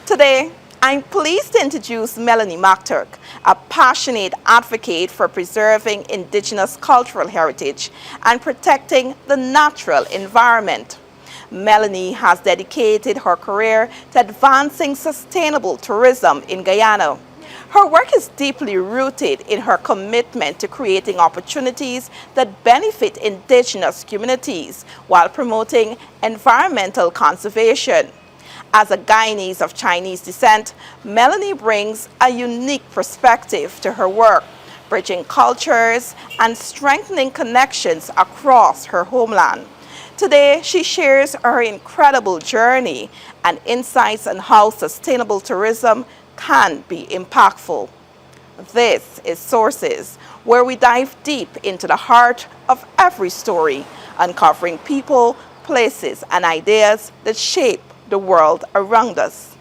Today, I'm pleased to introduce Melanie McTurk, a passionate advocate for preserving indigenous cultural heritage and protecting the natural environment. Melanie has dedicated her career to advancing sustainable tourism in Guyana. Her work is deeply rooted in her commitment to creating opportunities that benefit indigenous communities while promoting environmental conservation. As a Guyanese of Chinese descent, Melanie brings a unique perspective to her work, bridging cultures and strengthening connections across her homeland. Today, she shares her incredible journey and insights on how sustainable tourism can be impactful. This is Sources, where we dive deep into the heart of every story, uncovering people, places, and ideas that shape the world around us.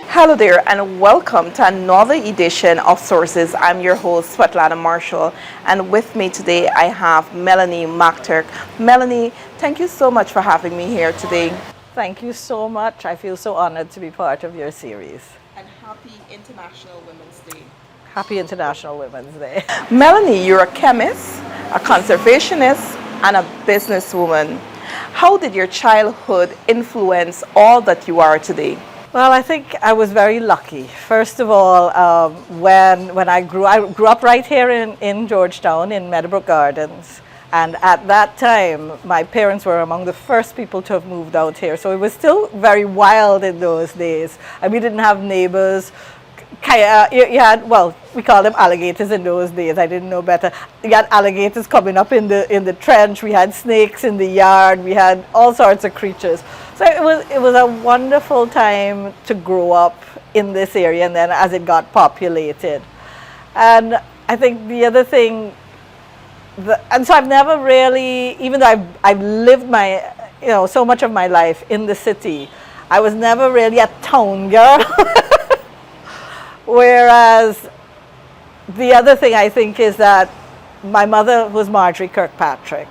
Hello there and welcome to another edition of Sources. I'm your host Svetlana Marshall, and with me today I have Melanie McTurk. Melanie, thank you so much for having me here today. Thank you so much. I feel so honored to be part of your series. And happy International Women's Day. Happy International Women's Day. Melanie, you're a chemist, a conservationist, and a businesswoman. How did your childhood influence all that you are today? Well, I think I was very lucky. First of all, when I grew up right here in Georgetown in Meadowbrook Gardens. And at that time, my parents were among the first people to have moved out here. So it was still very wild in those days. And we didn't have neighbors. You had, well, we called them alligators in those days. I didn't know better. You had alligators coming up in the trench. We had snakes in the yard. We had all sorts of creatures. So it was a wonderful time to grow up in this area, and then as it got populated. And I think the other thing, and so I've never really, even though I've lived so much of my life in the city, I was never really a town girl. Whereas the other thing I think is that my mother was Marjorie Kirkpatrick,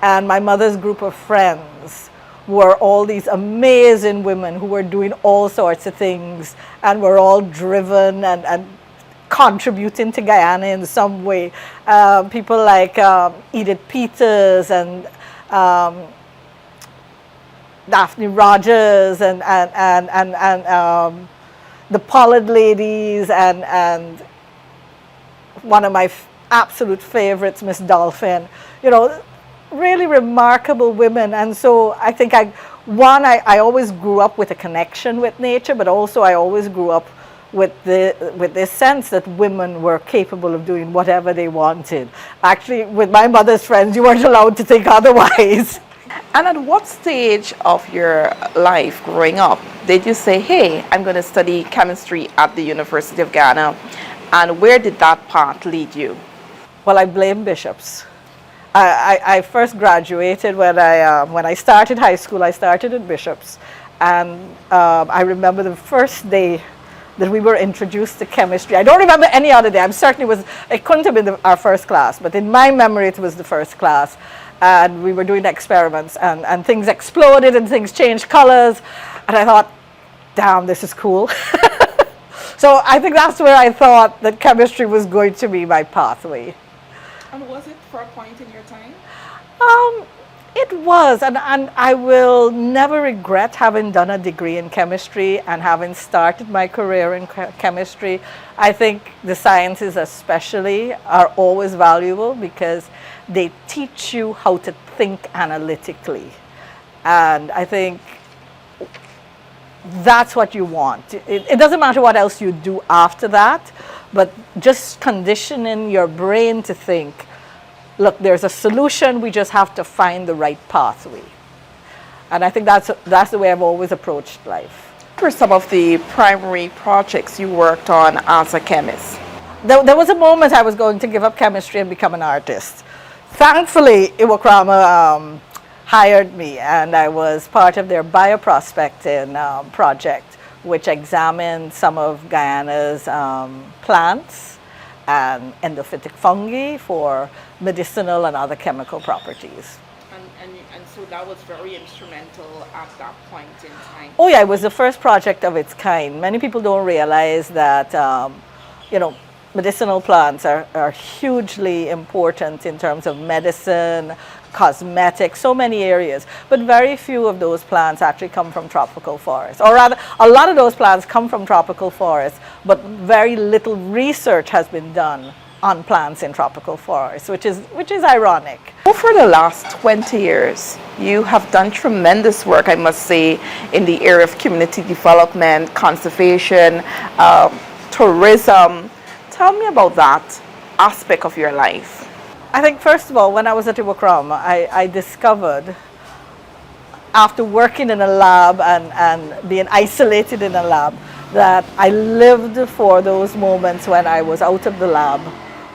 and my mother's group of friends were all these amazing women who were doing all sorts of things and were all driven and contributing to Guyana in some way. People like Edith Peters and Daphne Rogers and the Pollard ladies, and one of my absolute favorites, Miss Dolphin. Really remarkable women. And so I think I always grew up with a connection with nature, but also I always grew up with this sense that women were capable of doing whatever they wanted. Actually, with my mother's friends, you weren't allowed to think otherwise. And at what stage of your life growing up did you say, hey, I'm going to study chemistry at the University of Ghana? And where did that path lead you? Well, I blame bishops. I first graduated when I started high school. I started at Bishops. And I remember the first day that we were introduced to chemistry. I don't remember any other day. It couldn't have been our first class, but in my memory it was the first class. And we were doing experiments, and things exploded and things changed colors. And I thought, damn, this is cool. So I think that's where I thought that chemistry was going to be my pathway. And was it for a point in your time? It was, and I will never regret having done a degree in chemistry and having started my career in chemistry. I think the sciences especially are always valuable because they teach you how to think analytically. And I think that's what you want. It doesn't matter what else you do after that, but just conditioning your brain to think, look, there's a solution, we just have to find the right pathway. And I think that's the way I've always approached life. What were some of the primary projects you worked on as a chemist? There was a moment I was going to give up chemistry and become an artist. Thankfully, Iwakrama hired me, and I was part of their bioprospecting project, which examined some of Guyana's plants and endophytic fungi for medicinal and other chemical properties. And And so that was very instrumental at that point in time. Oh yeah, it was the first project of its kind. Many people don't realize that, you know, medicinal plants are hugely important in terms of medicine, cosmetics, so many areas. But very few of those plants actually come from tropical forests. Or rather, a lot of those plants come from tropical forests, but very little research has been done on plants in tropical forests, which is ironic. For the last 20 years, you have done tremendous work, I must say, in the area of community development, conservation, tourism. Tell me about that aspect of your life. I think, first of all, when I was at Iwakram, I discovered, after working in a lab and being isolated in a lab, that I lived for those moments when I was out of the lab,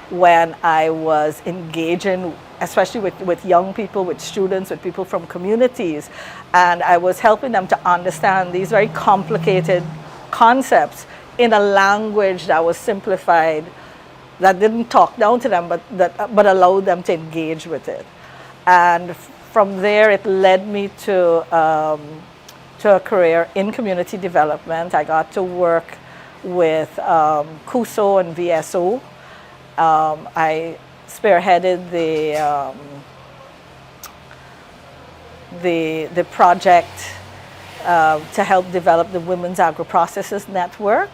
when I was engaging, especially with young people, with students, with people from communities, and I was helping them to understand these very complicated concepts in a language that was simplified, that didn't talk down to them, but allowed them to engage with it. And from there, it led me to a career in community development. I got to work with CUSO and VSO. I spearheaded the project to help develop the Women's Agro-Processors Network.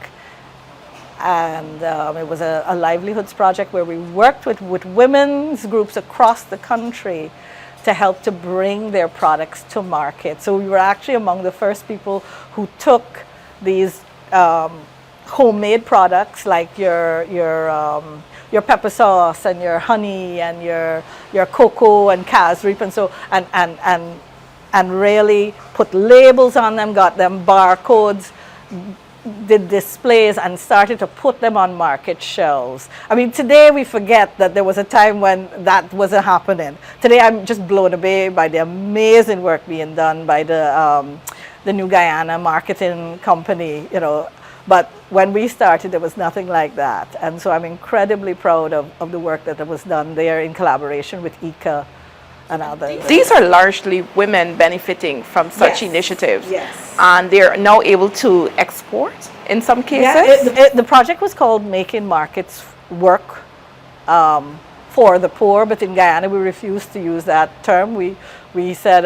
And it was a livelihoods project where we worked with women's groups across the country to help to bring their products to market. So we were actually among the first people who took these homemade products like your pepper sauce and your honey and your cocoa and cashew and so and really put labels on them, got them barcodes, did displays, and started to put them on market shelves. I mean, today we forget that there was a time when that wasn't happening. Today I'm just blown away by the amazing work being done by the New Guyana marketing company, you know. But when we started, there was nothing like that. And so I'm incredibly proud of the work that was done there in collaboration with ICA and others. These are largely women benefiting from such initiatives. Yes. And they're now able to export in some cases. Yeah, the project was called Making Markets Work for the Poor, but in Guyana we refused to use that term. We said,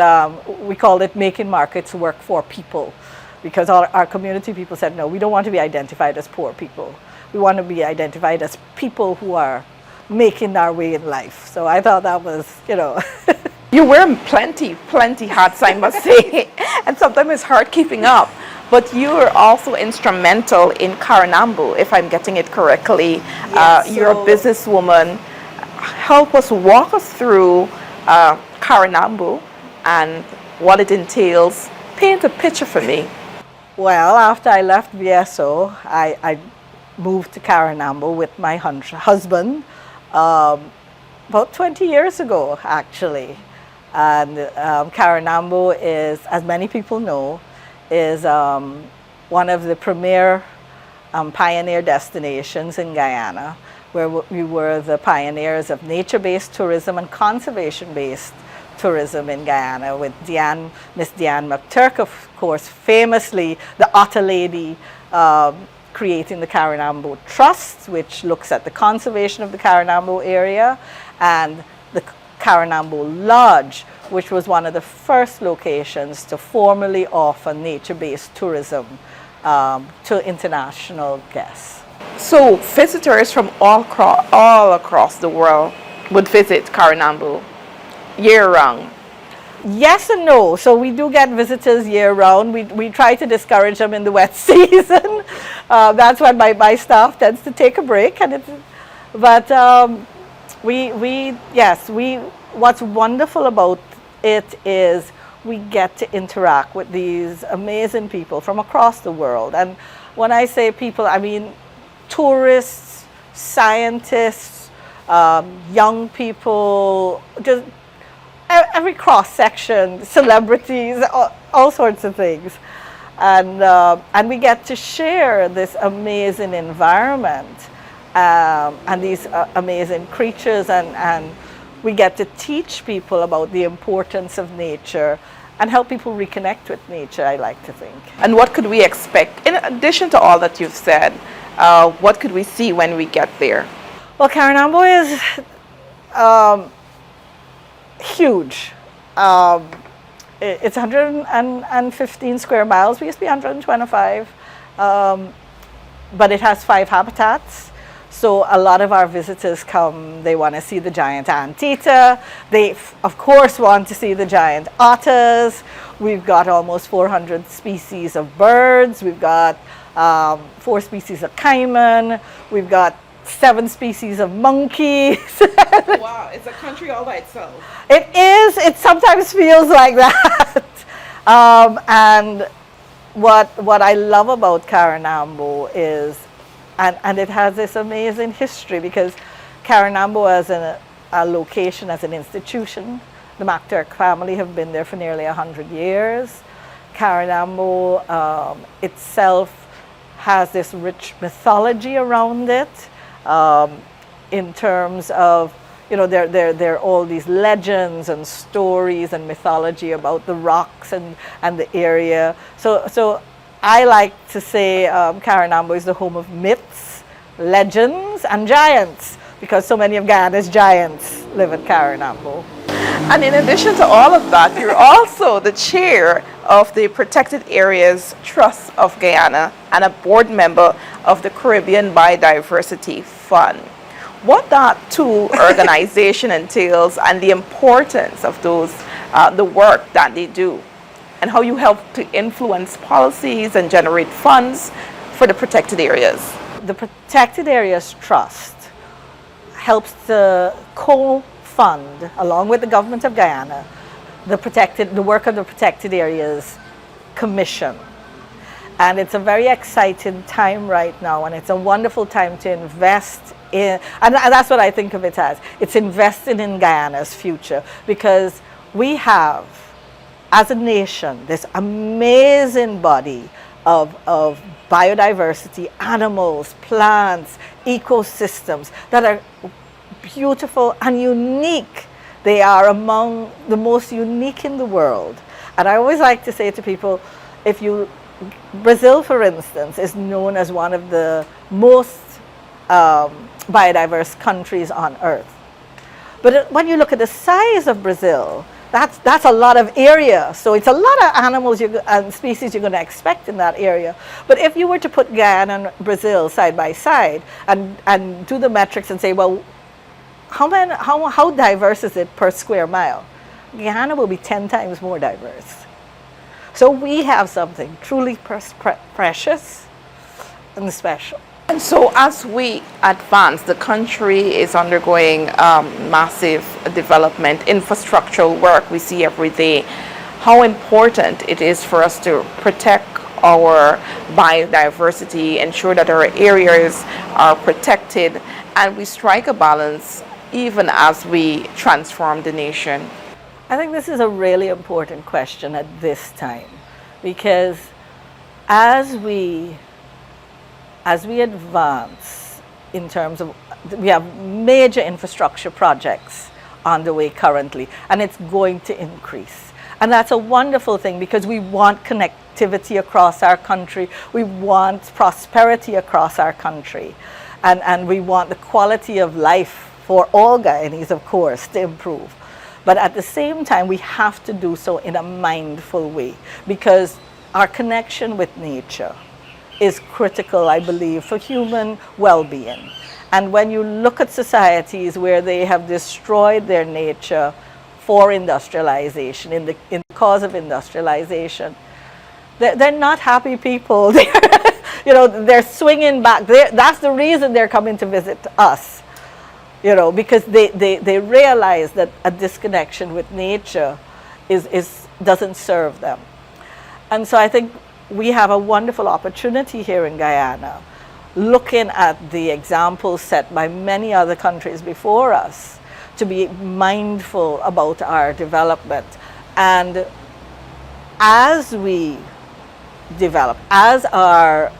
we called it Making Markets Work for People, because our community people said, no, we don't want to be identified as poor people. We want to be identified as people who are making our way in life. So I thought that was, you know. You wear plenty hats, I must say, and sometimes it's hard keeping up. But you are also instrumental in Karanambu, if I'm getting it correctly. Yes, you're a businesswoman. Walk us through Karanambu and what it entails. Paint a picture for me. Well, after I left VSO, I moved to Karanambu with my husband about 20 years ago, actually. And Karanambu is, as many people know, is one of the premier pioneer destinations in Guyana, where we were the pioneers of nature-based tourism and conservation-based tourism in Guyana, with Miss Diane McTurk, of course, famously the Otter Lady, creating the Karanambu Trust, which looks at the conservation of the Karanambu area, and the Karanambu Lodge, which was one of the first locations to formally offer nature-based tourism to international guests. So visitors from all across the world would visit Karanambu year-round? Yes and no. So we do get visitors year-round. We try to discourage them in the wet season. That's when my staff tends to take a break. What's wonderful about it is we get to interact with these amazing people from across the world. And when I say people, I mean tourists, scientists, young people, just every cross-section, celebrities, all sorts of things. And we get to share this amazing environment and these amazing creatures, and we get to teach people about the importance of nature and help people reconnect with nature, I like to think. And what could we expect, in addition to all that you've said, what could we see when we get there? Well, Carinambo is huge. It's 115 square miles. We used to be 125, but it has 5 habitats. So a lot of our visitors come, they want to see the giant anthieta. They, of course, want to see the giant otters. We've got almost 400 species of birds. We've got 4 species of caiman. We've got 7 species of monkeys. Wow, it's a country all by itself. It is. It sometimes feels like that. And what I love about Carinambo is, and it has this amazing history, because Carinambo as a location, as an institution, the McTurk family have been there for nearly 100 years. Carinambo itself has this rich mythology around it, in terms of, you know, there are all these legends and stories and mythology about the rocks and the area. So I like to say Carinambo is the home of myths, legends, and giants, because so many of Guyana's giants live at Carinambo. And in addition to all of that, you're also the chair of the Protected Areas Trust of Guyana and a board member of the Caribbean Biodiversity Fund. What that organization entails and the importance of those, the work that they do, and how you help to influence policies and generate funds for the protected areas. The Protected Areas Trust helps to co-fund, along with the government of Guyana, the work of the Protected Areas Commission. And it's a very exciting time right now, and it's a wonderful time to invest in, and that's what I think of it as. It's investing in Guyana's future, because we have, as a nation, this amazing body of biodiversity, animals, plants, ecosystems that are beautiful and unique. They are among the most unique in the world. And I always like to say to people, Brazil, for instance, is known as one of the most biodiverse countries on earth. But when you look at the size of Brazil, that's a lot of area. So it's a lot of animals and species you're going to expect in that area. But if you were to put Guyana and Brazil side by side and do the metrics and say, well, how diverse is it per square mile? Guyana will be 10 times more diverse. So we have something truly precious and special. And so as we advance, the country is undergoing massive development, infrastructural work we see every day. How important it is for us to protect our biodiversity, ensure that our areas are protected, and we strike a balance even as we transform the nation. I think this is a really important question at this time, because as we advance in terms of, we have major infrastructure projects on the way currently, and it's going to increase. And that's a wonderful thing, because we want connectivity across our country, we want prosperity across our country, and we want the quality of life for all Guyanese, of course, to improve. But at the same time, we have to do so in a mindful way, because our connection with nature is critical, I believe, for human well-being. And when you look at societies where they have destroyed their nature for industrialization, in the cause of industrialization, they're not happy people. They're swinging back. That's the reason they're coming to visit us. Because they realize that a disconnection with nature doesn't serve them. And so I think we have a wonderful opportunity here in Guyana, looking at the examples set by many other countries before us, to be mindful about our development. And as we develop, as our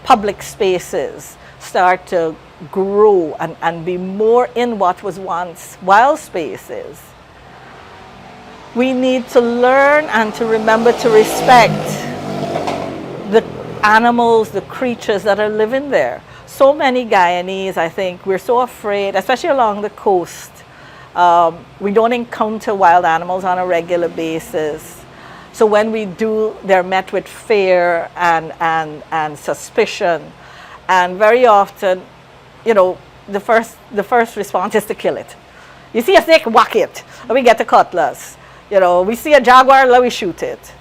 public spaces start to grow and be more in what was once wild spaces, we need to learn and to remember to respect the animals, the creatures that are living there. So many Guyanese, I think, we're so afraid, especially along the coast. We don't encounter wild animals on a regular basis. So when we do, they're met with fear and suspicion. And very often, you know, the first response is to kill it. You see a snake, whack it. And we get a cutlass. You know, we see a jaguar, let me shoot it.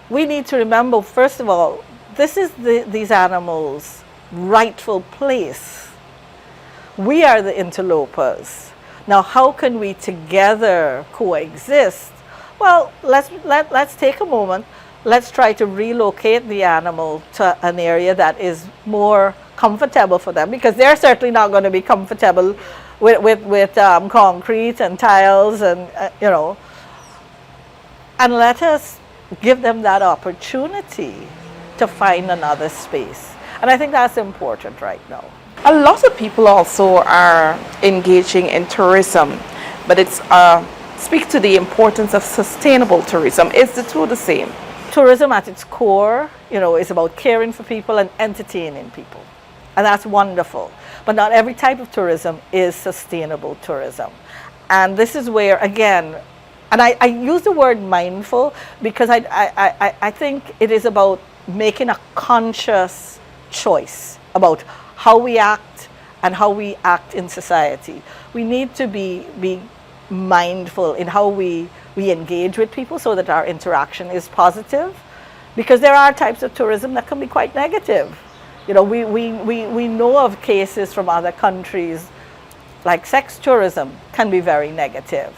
We need to remember, first of all, this is these animals' rightful place. We are the interlopers. Now, how can we together coexist? Well, let's take a moment. Let's try to relocate the animal to an area that is more comfortable for them, because they're certainly not going to be comfortable with concrete and tiles and, you know. And let us give them that opportunity to find another space. And I think that's important right now. A lot of people also are engaging in tourism, but it's speak to the importance of sustainable tourism. Is the two the same? Tourism at its core, you know, is about caring for people and entertaining people. And that's wonderful. But not every type of tourism is sustainable tourism. And this is where, again, and I use the word mindful because I think it is about making a conscious choice about how we act and how we act in society. We need to be mindful in how we engage with people so that our interaction is positive, because there are types of tourism that can be quite negative. You know, we know of cases from other countries, like sex tourism can be very negative.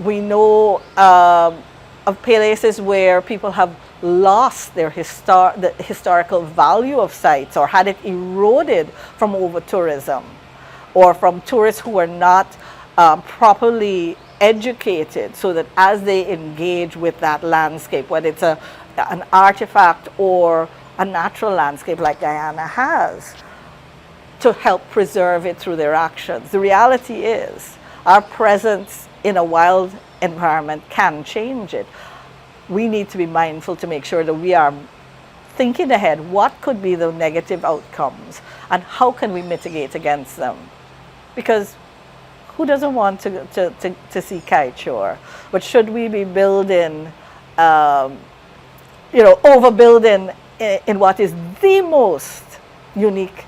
We know of places where people have lost their the historical value of sites or had it eroded from over-tourism, or from tourists who are not properly educated so that as they engage with that landscape, whether it's an artifact or a natural landscape like Guyana has, to help preserve it through their actions. The reality is our presence in a wild environment can change it. We need to be mindful to make sure that we are thinking ahead. What could be the negative outcomes and how can we mitigate against them? Because who doesn't want to see kiteshore? But should we be building, you know, overbuilding in what is the most unique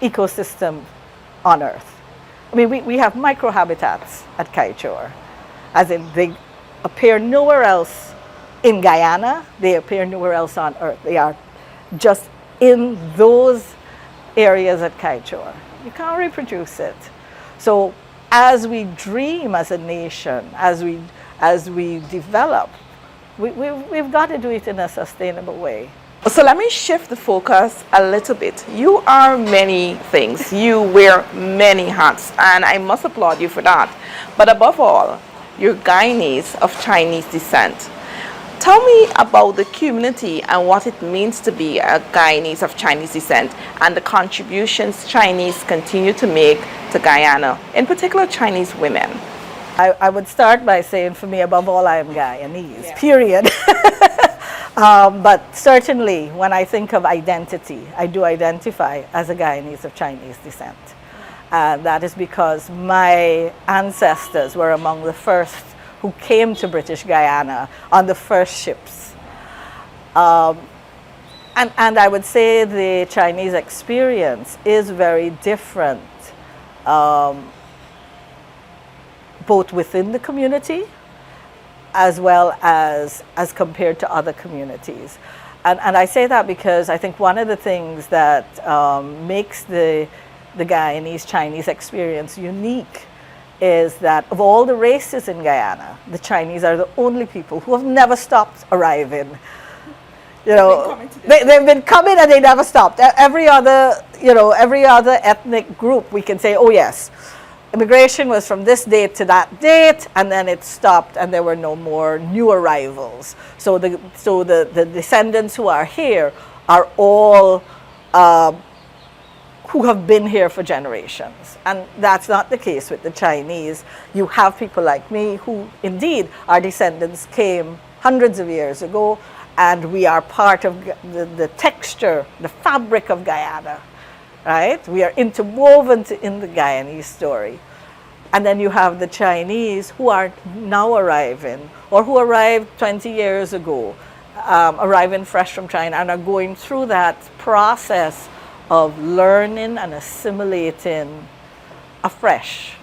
ecosystem on Earth? I mean, we have microhabitats at kiteshore, as in they appear nowhere else in Guyana, they appear nowhere else on Earth. They are just in those areas at kiteshore. You can't reproduce it. So as we dream as a nation, as we develop, we've got to do it in a sustainable way. So let me shift the focus a little bit. You are many things. You wear many hats, and I must applaud you for that. But above all, you're Guyanese of Chinese descent. Tell me about the community and what it means to be a Guyanese of Chinese descent and the contributions Chinese continue to make to Guyana, in particular Chinese women. I would start by saying, for me, above all, I am Guyanese, period. But certainly, when I think of identity, I do identify as a Guyanese of Chinese descent. That is because my ancestors were among the first who came to British Guyana on the first ships. And I would say the Chinese experience is very different, both within the community as well as compared to other communities. And I say that because I think one of the things that makes the Guyanese Chinese experience unique is that of all the races in Guyana, the Chinese are the only people who have never stopped arriving. You know, they've been coming and they never stopped. Every other ethnic group, we can say, oh yes, immigration was from this date to that date, and then it stopped, and there were no more new arrivals. So the descendants who are here are all who have been here for generations. And that's not the case with the Chinese. You have people like me who, indeed, our descendants came hundreds of years ago, and we are part of the texture, the fabric of Guyana, right? We are interwoven in the Guyanese story. And then you have the Chinese who are now arriving, or who arrived 20 years ago, arriving fresh from China, and are going through that process of learning and assimilating afresh.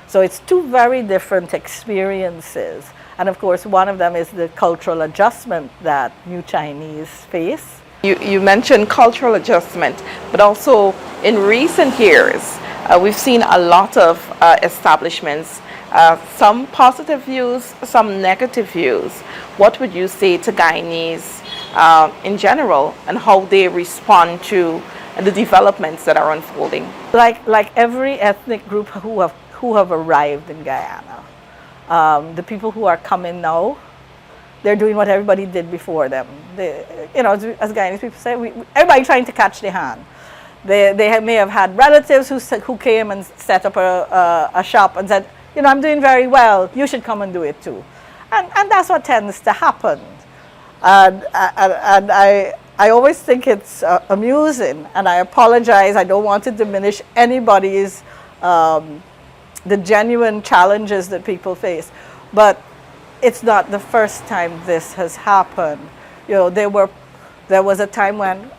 So it's two very different experiences. And of course, one of them is the cultural adjustment that new Chinese face. You mentioned cultural adjustment, but also in recent years, we've seen a lot of establishments, some positive views, some negative views. What would you say to Guyanese in general, and how they respond to the developments that are unfolding? Like every ethnic group who have arrived in Guyana, the people who are coming now, they're doing what everybody did before them. As Guyanese people say, everybody trying to catch their hand. They may have had relatives who came and set up a shop and said, I'm doing very well, you should come and do it too. And that's what tends to happen. And I always think it's amusing, and I apologize, I don't want to diminish anybody's, the genuine challenges that people face, but it's not the first time this has happened. There was a time when,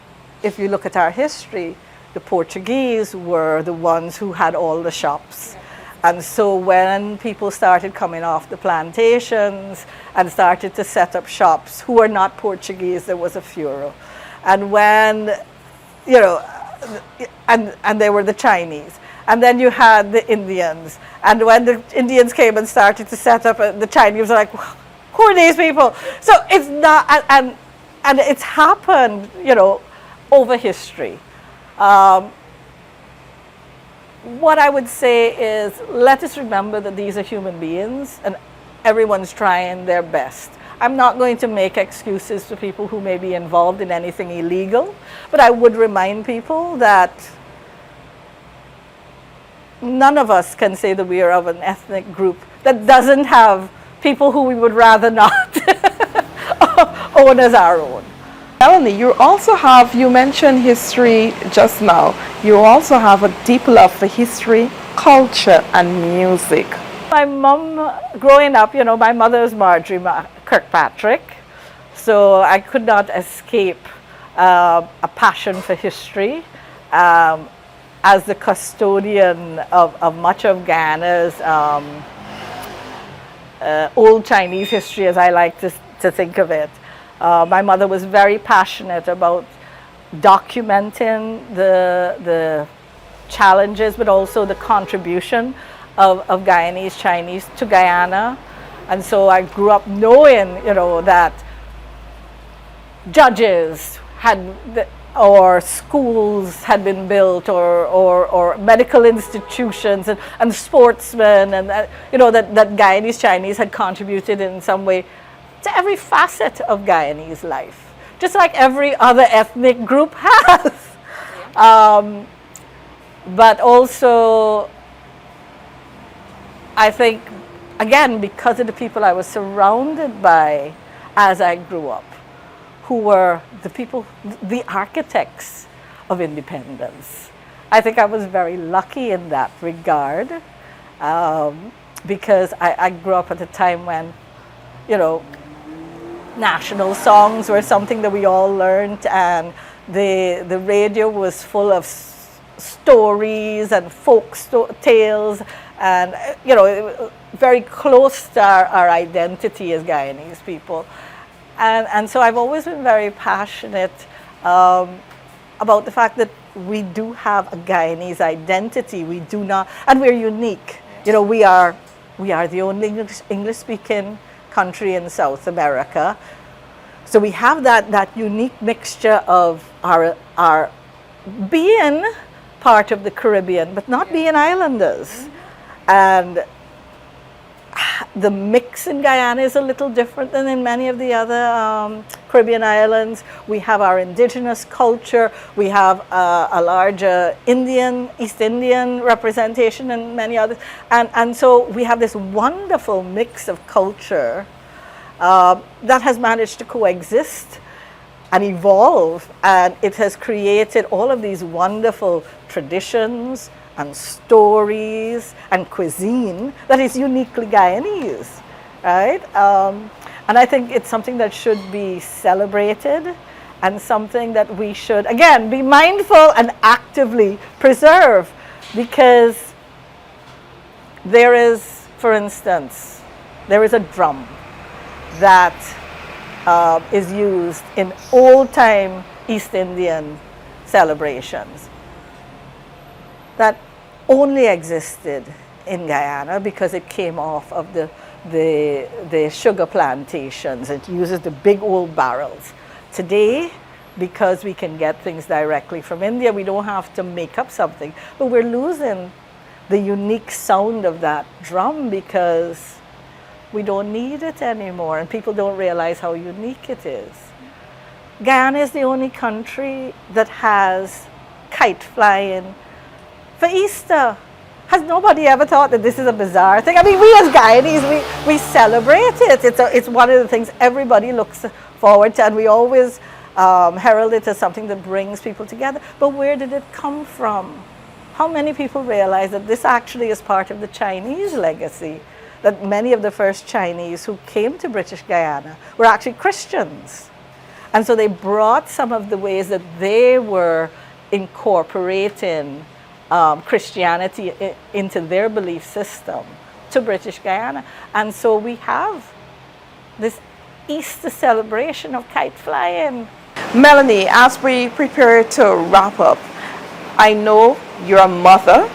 if you look at our history, the Portuguese were the ones who had all the shops. And so when people started coming off the plantations and started to set up shops who were not Portuguese, there was a furor. And when, and they were the Chinese. And then you had the Indians. And when the Indians came and started to set up, the Chinese were like, who are these people? So it's not, and it's happened, over history. What I would say is, let us remember that these are human beings and everyone's trying their best. I'm not going to make excuses for people who may be involved in anything illegal, but I would remind people that none of us can say that we are of an ethnic group that doesn't have people who we would rather not own as our own. Melanie, you mentioned history just now. You also have a deep love for history, culture, and music. My mom, growing up, my mother is Marjorie Kirkpatrick, so I could not escape a passion for history. As the custodian of much of Guyana's old Chinese history, as I like to think of it. My mother was very passionate about documenting the challenges, but also the contribution of Guyanese Chinese to Guyana. And so I grew up knowing, that judges or schools had been built, or medical institutions, and sportsmen, and that Guyanese Chinese had contributed in some way to every facet of Guyanese life, just like every other ethnic group has. But also, I think, again, because of the people I was surrounded by as I grew up, who were the people, the architects of independence. I think I was very lucky in that regard, because I grew up at a time when, national songs were something that we all learned, and the radio was full of stories and folk tales, and very close to our identity as Guyanese people. And so I've always been very passionate about the fact that we do have a Guyanese identity. We do not, and we're unique. We are the only English-speaking country in South America. So we have that unique mixture of our being part of the Caribbean, but not being islanders. And The mix in Guyana is a little different than in many of the other Caribbean islands. We have our indigenous culture. We have a larger East Indian representation and many others. And so we have this wonderful mix of culture that has managed to coexist and evolve. And it has created all of these wonderful traditions and stories and cuisine that is uniquely Guyanese, right? And I think it's something that should be celebrated and something that we should, again, be mindful and actively preserve, because there is, for instance, there is a drum that is used in old-time East Indian celebrations that only existed in Guyana because it came off of the sugar plantations. It uses the big old barrels. Today, because we can get things directly from India, we don't have to make up something, but we're losing the unique sound of that drum because we don't need it anymore, and people don't realize how unique it is. Guyana is the only country that has kite flying for Easter. Has nobody ever thought that this is a bizarre thing? I mean, we as Guyanese, we celebrate it. It's one of the things everybody looks forward to, and we always herald it as something that brings people together. But where did it come from? How many people realize that this actually is part of the Chinese legacy? That many of the first Chinese who came to British Guyana were actually Christians. And so they brought some of the ways that they were incorporating Christianity into their belief system to British Guyana. And so we have this Easter celebration of kite flying. Melanie, as we prepare to wrap up, I know you're a mother,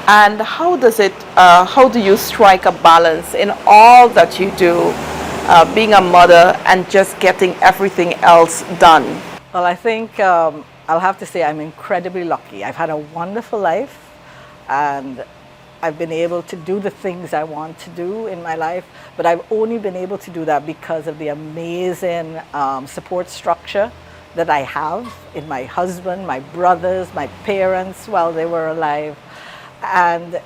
and how do you strike a balance in all that you do, being a mother and just getting everything else done? Well, I think I'll have to say I'm incredibly lucky. I've had a wonderful life, and I've been able to do the things I want to do in my life, but I've only been able to do that because of the amazing support structure that I have in my husband, my brothers, my parents while they were alive, and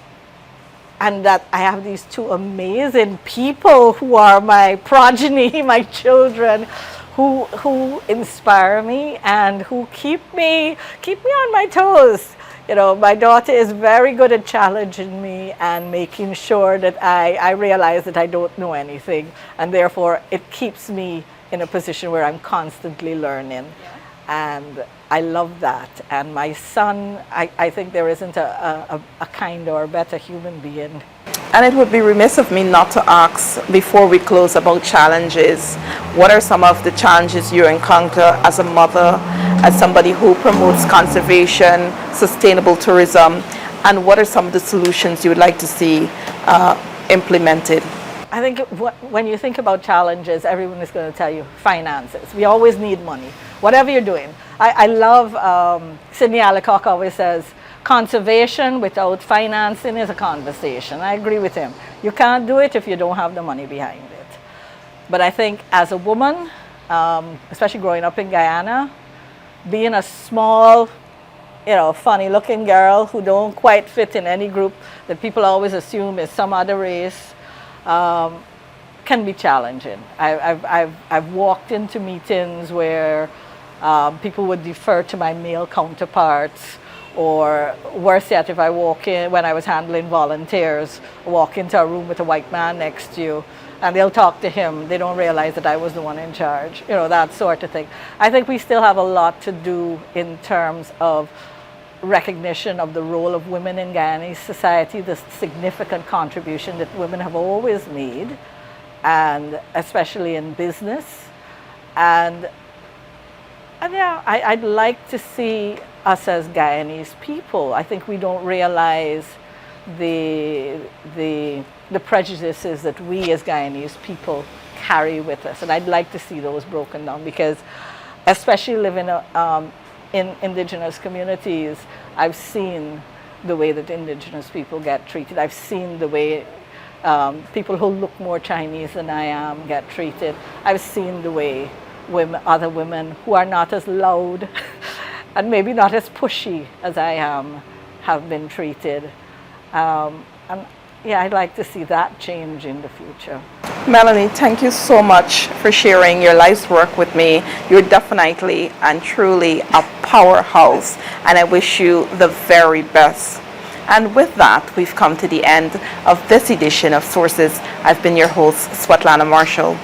that I have these two amazing people who are my progeny, my children, who inspire me and who keep me on my toes. You know, my daughter is very good at challenging me and making sure that I realize that I don't know anything, and therefore it keeps me in a position where I'm constantly learning. Yeah. And I love that. And my son, I think there isn't a kinder or better human being. And it would be remiss of me not to ask, before we close, about challenges. What are some of the challenges you encounter as a mother, as somebody who promotes conservation, sustainable tourism, and what are some of the solutions you would like to see implemented? I think when you think about challenges, everyone is going to tell you finances. We always need money, whatever you're doing. I love, Sidney Allicock always says, conservation without financing is a conversation. I agree with him. You can't do it if you don't have the money behind it. But I think as a woman, especially growing up in Guyana, being a small, funny looking girl who don't quite fit in any group that people always assume is some other race, can be challenging. I've walked into meetings where people would defer to my male counterparts, or worse yet, if I walk in, when I was handling volunteers, walk into a room with a white man next to you, and they'll talk to him. They don't realize that I was the one in charge, that sort of thing. I think we still have a lot to do in terms of recognition of the role of women in Guyanese society, the significant contribution that women have always made, and especially in business. And yeah, I'd like to see us as Guyanese people. I think we don't realize the prejudices that we as Guyanese people carry with us, and I'd like to see those broken down, because especially living in indigenous communities, I've seen the way that indigenous people get treated. I've seen the way people who look more Chinese than I am get treated. I've seen the way other women who are not as loud and maybe not as pushy as I am have been treated. And yeah, I'd like to see that change in the future. Melanie, thank you so much for sharing your life's work with me. You're definitely and truly a powerhouse, and I wish you the very best. And with that, we've come to the end of this edition of Sources. I've been your host, Svetlana Marshall.